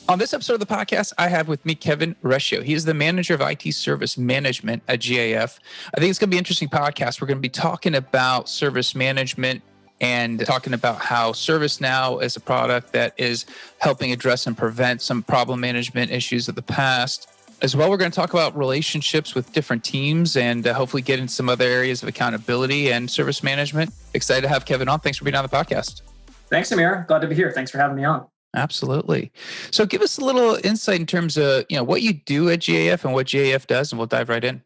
On this episode of the podcast, I have with me Kevin Recio. He is the manager of IT service management at GAF. I think it's going to be an interesting podcast. We're going to be talking about service management and talking about how ServiceNow is a product that is helping address and prevent some problem management issues of the past. As well, we're going to talk about relationships with different teams and hopefully get into some other areas of accountability and service management. Excited to have Kevin on. Thanks for being on the podcast. Thanks, Amir. Glad to be here. Thanks for having me on. Absolutely. So give us a little insight in terms of, what you do at GAF and what GAF does, and we'll dive right in.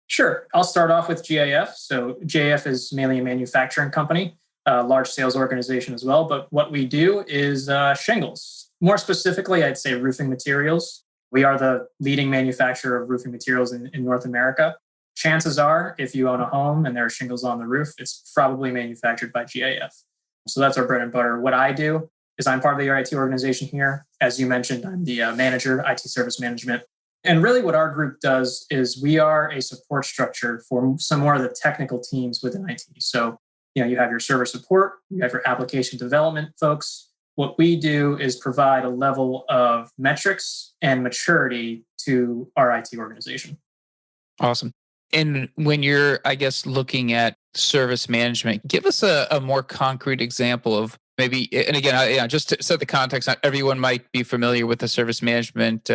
Sure. I'll start off with GAF. So GAF is mainly a manufacturing company, a large sales organization as well. But what we do is shingles. More specifically, I'd say roofing materials. We are the leading manufacturer of roofing materials in North America. Chances are, if you own a home and there are shingles on the roof, it's probably manufactured by GAF. So that's our bread and butter. What I do is I'm part of the IT organization here. As you mentioned, I'm the manager, IT service management. And really what our group does is we are a support structure for some more of the technical teams within IT. So, you have your server support, you have your application development folks. What we do is provide a level of metrics and maturity to our IT organization. Awesome. And when you're, looking at service management, give us a more concrete example of maybe, and again, just to set the context, not everyone might be familiar with the service management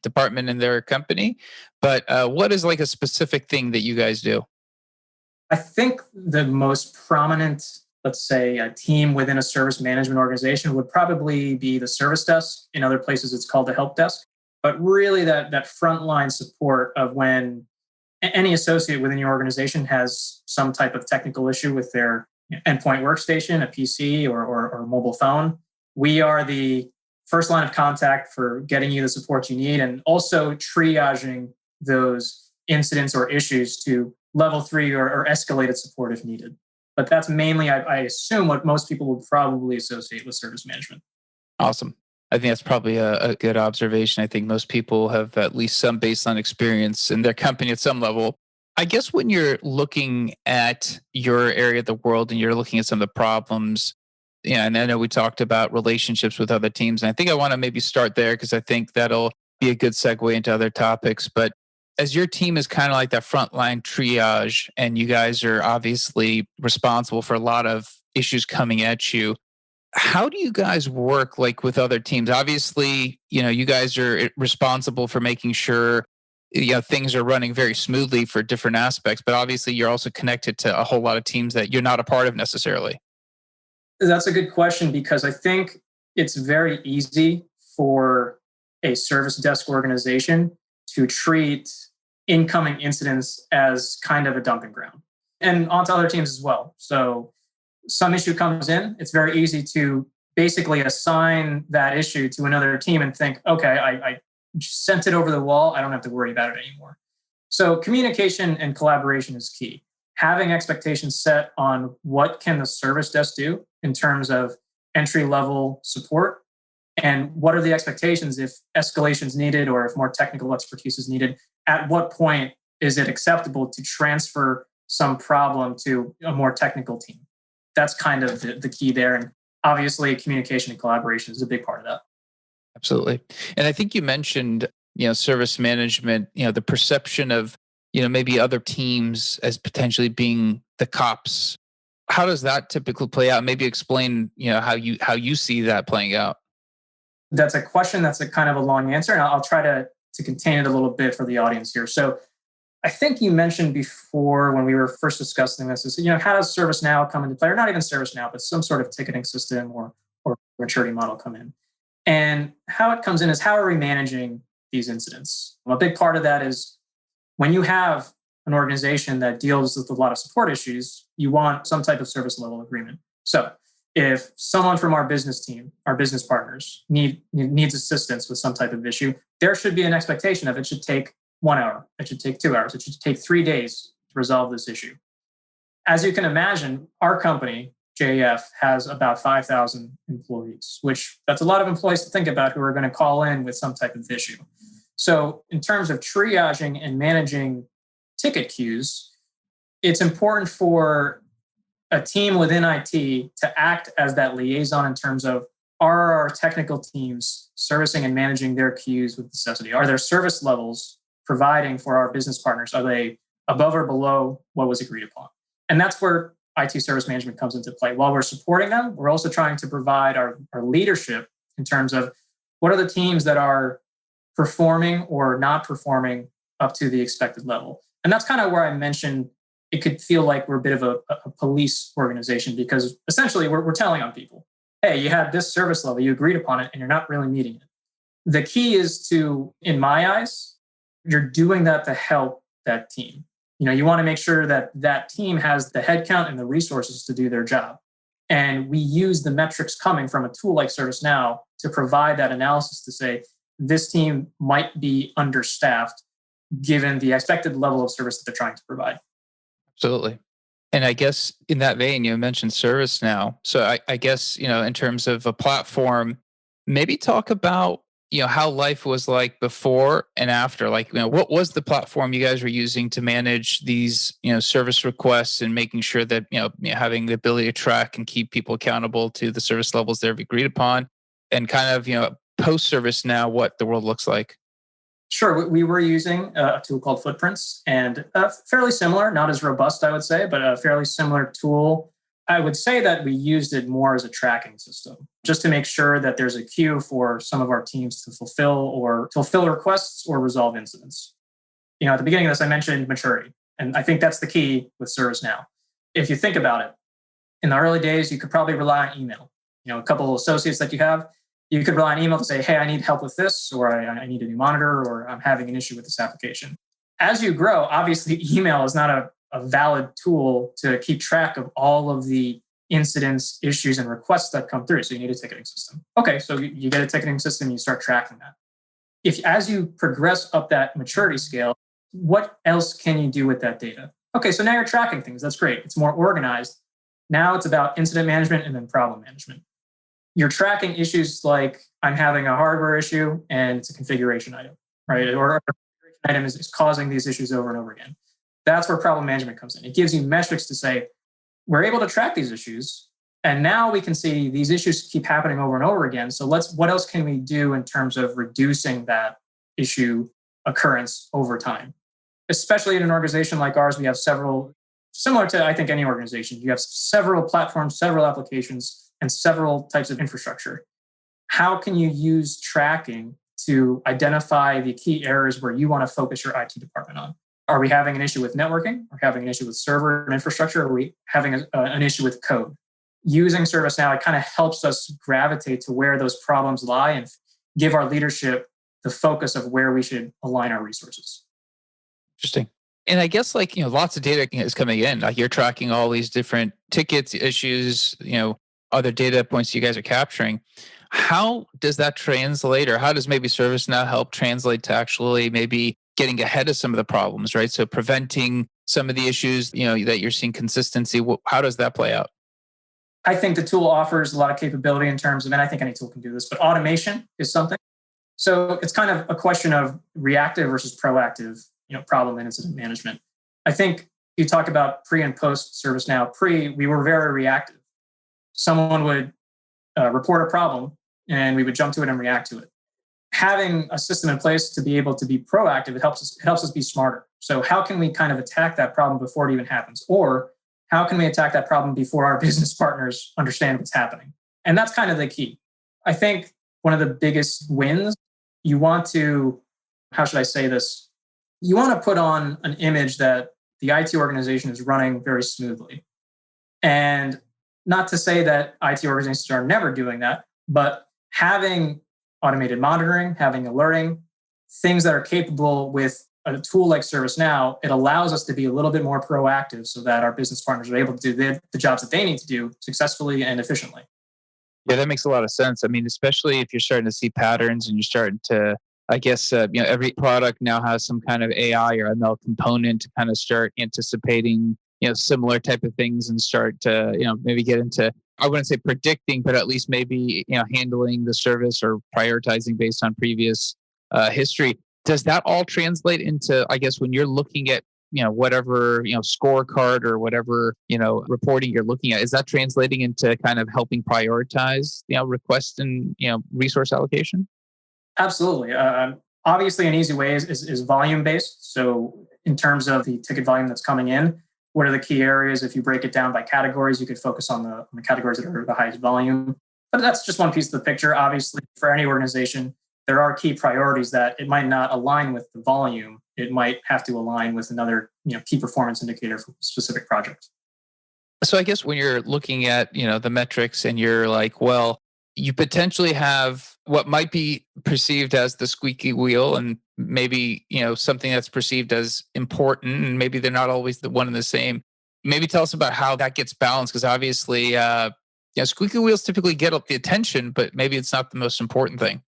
department in their company, but what is like a specific thing that you guys do? I think the most prominent, let's say, a team within a service management organization would probably be the service desk. In other places, it's called the help desk. But really that frontline support of when any associate within your organization has some type of technical issue with their endpoint workstation, a PC or mobile phone. We are the first line of contact for getting you the support you need and also triaging those incidents or issues to level 3 or escalated support if needed. But that's mainly, I assume, what most people would probably associate with service management. Awesome. I think that's probably a good observation. I think most people have at least some baseline experience in their company at some level. I guess when you're looking at your area of the world and you're looking at some of the problems, and I know we talked about relationships with other teams, and I think I want to maybe start there because I think that'll be a good segue into other topics. But as your team is kind of like that frontline triage, and you guys are obviously responsible for a lot of issues coming at you, how do you guys work like with other teams? Obviously, you guys are responsible for making sure things are running very smoothly for different aspects, but obviously you're also connected to a whole lot of teams that you're not a part of necessarily. That's a good question because I think it's very easy for a service desk organization to treat incoming incidents as kind of a dumping ground and onto other teams as well. So some issue comes in, it's very easy to basically assign that issue to another team and think, okay, I sent it over the wall. I don't have to worry about it anymore. So communication and collaboration is key. Having expectations set on what can the service desk do in terms of entry-level support and what are the expectations if escalation is needed or if more technical expertise is needed. At what point is it acceptable to transfer some problem to a more technical team? That's kind of the key there. And obviously communication and collaboration is a big part of that. Absolutely. And I think you mentioned, service management, the perception of, maybe other teams as potentially being the cops. How does that typically play out? Maybe explain, how you see that playing out. That's a question that's a kind of a long answer. And I'll try to contain it a little bit for the audience here. So I think you mentioned before when we were first discussing this is, how does ServiceNow come into play? Or not even ServiceNow, but some sort of ticketing system or maturity model come in. And how it comes in is how are we managing these incidents? Well, a big part of that is when you have an organization that deals with a lot of support issues, you want some type of service level agreement. So if someone from our business team, our business partners needs assistance with some type of issue, there should be an expectation of it should take 1 hour, it should take 2 hours, it should take 3 days to resolve this issue. As you can imagine, our company, JF, has about 5,000 employees, which that's a lot of employees to think about who are going to call in with some type of issue. So in terms of triaging and managing ticket queues, it's important for a team within IT to act as that liaison in terms of are our technical teams servicing and managing their queues with necessity? Are their service levels providing for our business partners? Are they above or below what was agreed upon? And that's where IT service management comes into play. While we're supporting them, we're also trying to provide our leadership in terms of what are the teams that are performing or not performing up to the expected level. And that's kind of where I mentioned it could feel like we're a bit of a police organization, because essentially we're telling on people, hey, you had this service level, you agreed upon it, and you're not really meeting it. The key is to, in my eyes, you're doing that to help that team. You want to make sure that that team has the headcount and the resources to do their job. And we use the metrics coming from a tool like ServiceNow to provide that analysis to say, this team might be understaffed given the expected level of service that they're trying to provide. Absolutely. And I guess in that vein, you mentioned ServiceNow. So I guess, in terms of a platform, maybe talk about, how life was like before and after. Like, what was the platform you guys were using to manage these, service requests and making sure that, having the ability to track and keep people accountable to the service levels they've agreed upon, and kind of, post ServiceNow, what the world looks like? Sure, we were using a tool called Footprints, and fairly similar, not as robust, I would say, but a fairly similar tool. I would say that we used it more as a tracking system, just to make sure that there's a queue for some of our teams to fulfill requests or resolve incidents. At the beginning of this, I mentioned maturity, and I think that's the key with ServiceNow. If you think about it, in the early days, you could probably rely on email. A couple of associates that you could rely on email to say, hey, I need help with this, or I need a new monitor, or I'm having an issue with this application. As you grow, obviously, email is not a valid tool to keep track of all of the incidents, issues, and requests that come through. So you need a ticketing system. Okay, so you get a ticketing system, you start tracking that. As you progress up that maturity scale, what else can you do with that data? Okay, so now you're tracking things. That's great. It's more organized. Now it's about incident management and then problem management. You're tracking issues like I'm having a hardware issue and it's a configuration item, right? Or a configuration item is causing these issues over and over again. That's where problem management comes in. It gives you metrics to say, we're able to track these issues, and now we can see these issues keep happening over and over again. So what else can we do in terms of reducing that issue occurrence over time? Especially in an organization like ours, we have several, similar to, I think, any organization, you have several platforms, several applications, and several types of infrastructure. How can you use tracking to identify the key areas where you want to focus your IT department on? Are we having an issue with networking? Are we having an issue with server and infrastructure? Are we having an issue with code? Using ServiceNow, it kind of helps us gravitate to where those problems lie and give our leadership the focus of where we should align our resources. Interesting. And I guess lots of data is coming in. Like you're tracking all these different tickets, issues, other data points you guys are capturing. How does that translate, or how does maybe ServiceNow help translate to actually maybe getting ahead of some of the problems, right? So preventing some of the issues, that you're seeing consistency. How does that play out? I think the tool offers a lot of capability in terms of, and I think any tool can do this, but automation is something. So it's kind of a question of reactive versus proactive, problem and incident management. I think you talk about pre and post ServiceNow. We were very reactive. Someone would report a problem and we would jump to it and react to it. Having a system in place to be able to be proactive, it helps us be smarter. So how can we kind of attack that problem before it even happens? Or how can we attack that problem before our business partners understand what's happening? And that's kind of the key. I think one of the biggest wins, you want to, how should I say this? You want to put on an image that the IT organization is running very smoothly. And not to say that IT organizations are never doing that, but having automated monitoring, having alerting, things that are capable with a tool like ServiceNow, it allows us to be a little bit more proactive so that our business partners are able to do the jobs that they need to do successfully and efficiently. Yeah, that makes a lot of sense. I mean, especially if you're starting to see patterns and you're starting to, I guess, every product now has some kind of AI or ML component to kind of start anticipating, similar type of things and start to, maybe get into, I wouldn't say predicting, but at least maybe, handling the service or prioritizing based on previous history. Does that all translate into, I guess, when you're looking at whatever, scorecard or whatever, reporting you're looking at, is that translating into kind of helping prioritize, request and, resource allocation? Absolutely. Obviously, an easy way is volume based. So, in terms of the ticket volume that's coming in, what are the key areas? If you break it down by categories, you could focus on the categories that are the highest volume. But that's just one piece of the picture. Obviously, for any organization, there are key priorities that it might not align with the volume. It might have to align with another, key performance indicator for a specific project. So I guess when you're looking at, the metrics and you're like, well, you potentially have what might be perceived as the squeaky wheel and maybe, something that's perceived as important and maybe they're not always the one and the same. Maybe tell us about how that gets balanced because obviously, squeaky wheels typically get up the attention, but maybe it's not the most important thing.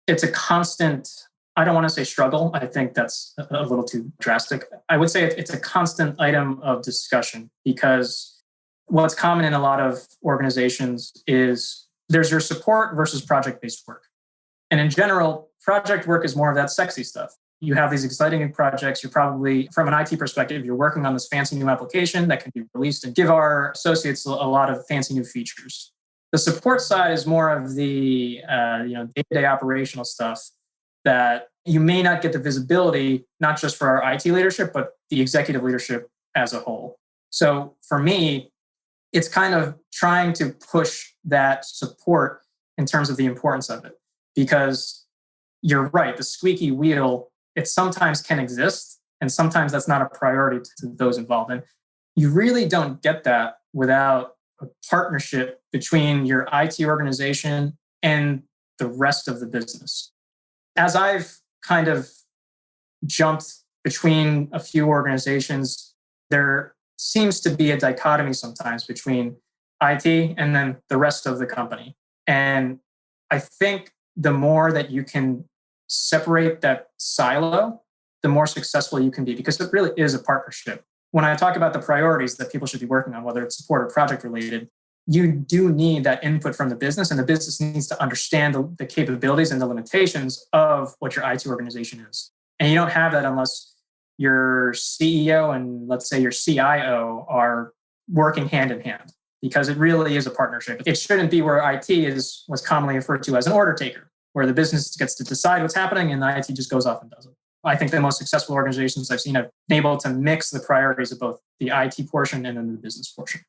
It's a constant, I don't want to say struggle. I think that's a little too drastic. I would say it's a constant item of discussion because what's common in a lot of organizations is there's your support versus project-based work. And in general, project work is more of that sexy stuff. You have these exciting new projects. You're probably, from an IT perspective, you're working on this fancy new application that can be released and give our associates a lot of fancy new features. The support side is more of the day-to-day operational stuff that you may not get the visibility, not just for our IT leadership, but the executive leadership as a whole. So for me, it's kind of trying to push that support in terms of the importance of it. Because you're right, the squeaky wheel, it sometimes can exist, and sometimes that's not a priority to those involved. And you really don't get that without a partnership between your IT organization and the rest of the business. As I've kind of jumped between a few organizations, there seems to be a dichotomy sometimes between IT and then the rest of the company. And I think the more that you can separate that silo, the more successful you can be because it really is a partnership. When I talk about the priorities that people should be working on, whether it's support or project related, you do need that input from the business, and the business needs to understand the capabilities and the limitations of what your IT organization is. And you don't have that unless your CEO and let's say your CIO are working hand in hand, because it really is a partnership. It shouldn't be where IT is what's commonly referred to as an order taker, where the business gets to decide what's happening and the IT just goes off and does it. I think the most successful organizations I've seen have been able to mix the priorities of both the IT portion and then the business portion.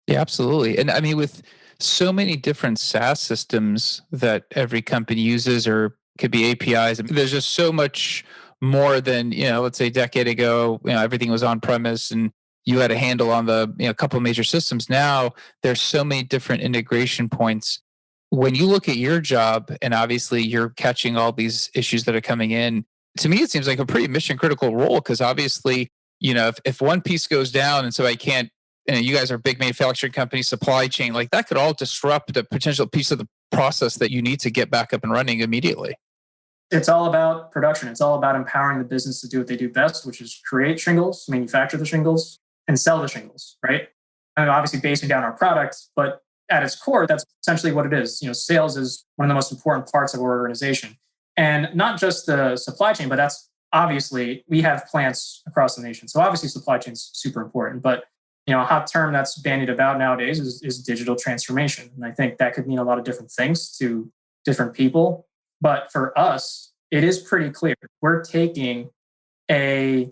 Yeah, absolutely. And I mean, with so many different SaaS systems that every company uses or could be APIs, I mean, there's just so much more than, let's say a decade ago, everything was on premise and you had a handle on the, couple of major systems. Now there's so many different integration points. When you look at your job and obviously you're catching all these issues that are coming in, to me, it seems like a pretty mission critical role because obviously, if one piece goes down and so I can't, you guys are a big manufacturing company, supply chain, like that could all disrupt a potential piece of the process that you need to get back up and running immediately. It's all about production. It's all about empowering the business to do what they do best, which is create shingles, manufacture the shingles, and sell the shingles, right? And obviously basing down our products, but at its core, that's essentially what it is. Sales is one of the most important parts of our organization. And not just the supply chain, but that's obviously, we have plants across the nation. So obviously supply chain is super important, but a hot term that's bandied about nowadays is digital transformation. And I think that could mean a lot of different things to different people. But for us, it is pretty clear. We're taking a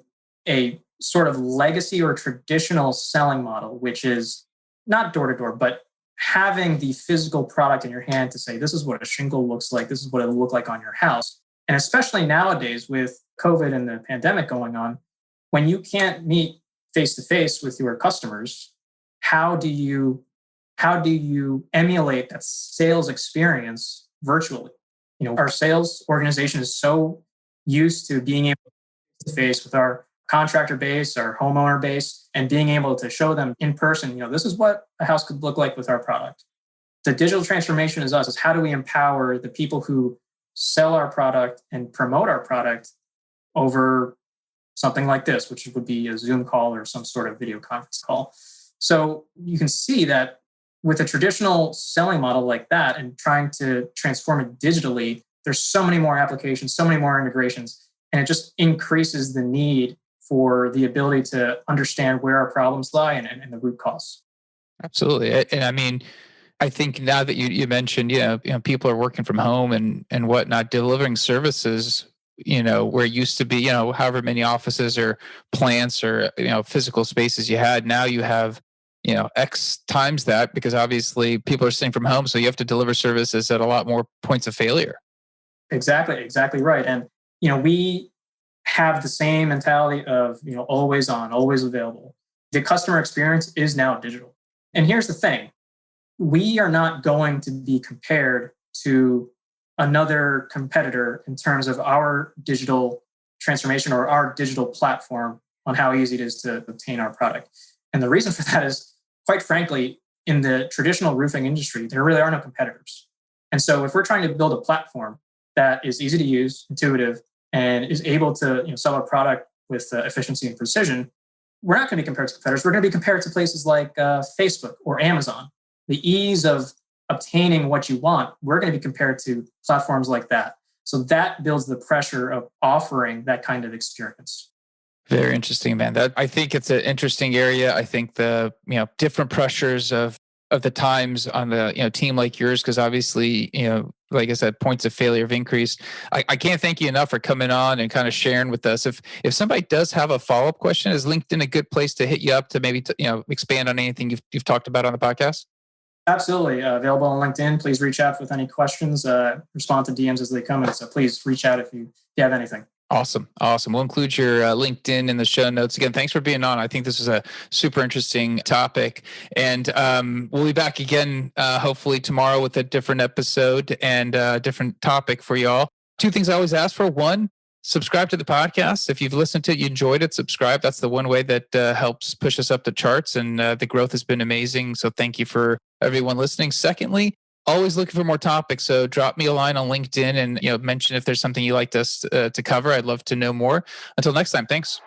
sort of legacy or traditional selling model, which is not door to door, but having the physical product in your hand to say, this is what a shingle looks like. This is what it'll look like on your house. And especially nowadays with COVID and the pandemic going on, when you can't meet face to face with your customers, how do you emulate that sales experience virtually? Our sales organization is so used to being able to face with our contractor base, our homeowner base, and being able to show them in person, this is what a house could look like with our product. The digital transformation is us, is how do we empower the people who sell our product and promote our product over something like this, which would be a Zoom call or some sort of video conference call. So you can see that with a traditional selling model like that and trying to transform it digitally, there's so many more applications, so many more integrations, and it just increases the need for the ability to understand where our problems lie and the root cause. Absolutely. And I mean, I think now that you mentioned, people are working from home and whatnot, delivering services, where it used to be, however many offices or plants or, physical spaces you had, now you have, X times that, because obviously people are staying from home. So you have to deliver services at a lot more points of failure. Exactly right. And, we have the same mentality of, always on, always available. The customer experience is now digital. And here's the thing, we are not going to be compared to another competitor in terms of our digital transformation or our digital platform on how easy it is to obtain our product. And the reason for that is, quite frankly, in the traditional roofing industry, there really are no competitors. And so if we're trying to build a platform that is easy to use, intuitive, and is able to sell our product with efficiency and precision, we're not going to be compared to competitors. We're going to be compared to places like Facebook or Amazon. The ease of obtaining what you want, we're going to be compared to platforms like that. So that builds the pressure of offering that kind of experience. Very interesting, man. That, I think it's an interesting area. I think the different pressures of the times on the team like yours, because obviously like I said, points of failure have increased. I can't thank you enough for coming on and kind of sharing with us. If somebody does have a follow-up question, is LinkedIn a good place to hit you up to maybe expand on anything you've talked about on the podcast? Absolutely. Available on LinkedIn. Please reach out with any questions. Respond to DMs as they come in. So please reach out if you have anything. Awesome. We'll include your LinkedIn in the show notes. Again, thanks for being on. I think this is a super interesting topic. And we'll be back again, hopefully tomorrow with a different episode and a different topic for y'all. Two things I always ask for. One, subscribe to the podcast. If you've listened to it, you enjoyed it, subscribe. That's the one way that helps push us up the charts. And the growth has been amazing. So thank you for everyone listening. Secondly, always looking for more topics. So drop me a line on LinkedIn and mention if there's something you'd like us to cover. I'd love to know more. Until next time, thanks.